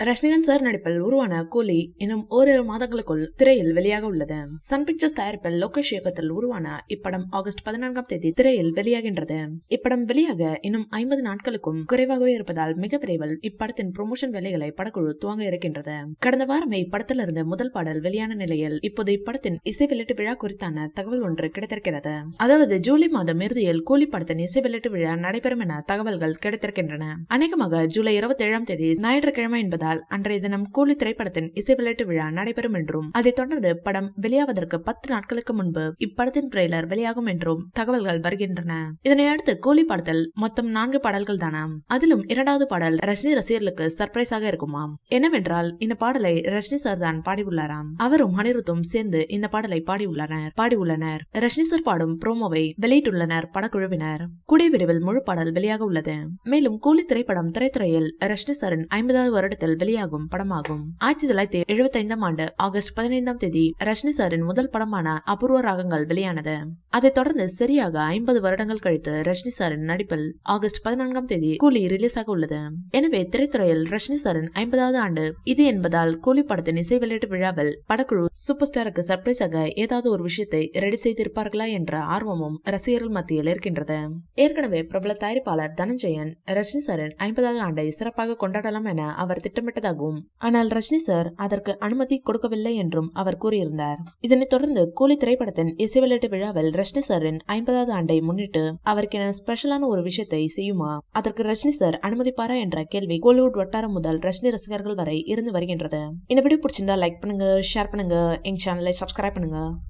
Rajinikanth sir நடிப்பில் உருவான கூலி இன்னும் ஓரிரு மாதங்களுக்குள் திரையில் வெளியாக உள்ளது. சன் பிக்சர்ஸ் தயாரிப்பில் லோகேஷ் இயக்கத்தில் உருவான இப்படம் ஆகஸ்ட் 14ஆம் தேதி திரையில் வெளியாகின்றது. இப்படம் வெளியாக இன்னும் 50 நாட்களுக்கும் குறைவாகவே இருப்பதால் மிக விரைவில் இப்படத்தின் ப்ரொமோஷன் வேலைகளை படக்குழு துவங்க இருக்கின்றது. கடந்த வாரமே இப்படத்திலிருந்து முதல் பாடல் வெளியான நிலையில் இப்போது இப்படத்தின் இசை வெளியீட்டு விழா குறித்தான தகவல் ஒன்று கிடைத்திருக்கிறது. அதாவது ஜூலை மாதம் இறுதியில் கூலி படத்தின் இசை வெளியீட்டு விழா நடைபெறும் என தகவல்கள் கிடைத்திருக்கின்றன. அநேகமாக ஜூலை 27ஆம் தேதி ஞாயிற்றுக்கிழமை என்பதால் அன்றைய தினம் கூலி திரைப்படத்தின் இசை வெளியீட்டு விழா நடைபெறும் என்றும் அதைத் தொடர்ந்து படம் வெளியாவதற்கு 10 நாட்களுக்கு முன்பு இப்படத்தின் ட்ரெய்லர் வெளியாகும் என்றும் தகவல்கள் வருகின்றன. இதனையடுத்து கூலி படத்தில் மொத்தம் 4 பாடல்கள் தானாம். அதிலும் 2வது பாடல் ரஜினி ரசிகர்களுக்கு சர்ப்ரைஸாக இருக்குமாம். என்னவென்றால் இந்த பாடலை ரஜினி சார் தான் பாடியுள்ளாராம். அவரும் அனிருத்தும் சேர்ந்து இந்த பாடலை பாடியுள்ளனர். ரஜினி சார் பாடும் ப்ரோமோவை வெளியிட்டுள்ளனர் படக்குழுவினர். கூடிய விரைவில் முழு பாடல் வெளியாக உள்ளது. மேலும் கூலி திரைப்படம் திரைத்துறையில் ரஜினி சாரின் 50வது வருடத்தில் வெளியாகும் படமாகும். 1975ஆம் ஆண்டு ஆகஸ்ட் 15ஆம் தேதி ரஜினி சாரின் முதல் படமான அபூர்வ ராகங்கள் வெளியானது. அதைத் தொடர்ந்து சரியாக 50 வருடங்கள் கழித்து ரஜினி சாரின் நடிப்பில் ஆகஸ்ட் 14ஆம் தேதி கூலி ரிலீஸ் ஆக உள்ளது. எனவே திரைத்துறையில் ரஜினி சாரின் 50வது ஆண்டு இது என்பதால் கூலி படத்தின் இசை வெளியீட்டு விழாவில் படக்குழு சூப்பர் ஸ்டாருக்கு சர்ப்ரைஸாக ஏதாவது ஒரு விஷயத்தை ரெடி செய்திருப்பார்களா என்ற ஆர்வமும் ரசிகர்கள் மத்தியில் இருக்கின்றது. ஏற்கனவே பிரபல தயாரிப்பாளர் தனஞ்சயன் ரஜினி சாரின் 50வது ஆண்டை சிறப்பாக கொண்டாடலாம் என அவர் திட்டமிட்டதாகவும், ஆனால் ரஜினி சார் அதற்கு அனுமதி கொடுக்கவில்லை என்றும் அவர் கூறியிருந்தார். இதனைத் தொடர்ந்து கூலி திரைப்படத்தின் இசை வெளியீட்டு விழாவில் ரஜினி சாரின் 50வது ஆண்டை முன்னிட்டு அவருக்கென ஸ்பெஷலான ஒரு விஷயத்தை செய்யுமா, அதற்கு ரஜினி சார் அனுமதிப்பாரா என்ற கேள்வி கோலிவுட் வட்டாரம் முதல் ரஜினி ரசிகர்கள் வரை இருந்து வருகின்றது. இந்த வீடியோ பிடிச்சிருந்தா லைக் பண்ணுங்க, ஷேர் பண்ணுங்க, எங்க சேனலை சப்ஸ்கிரைப் பண்ணுங்க.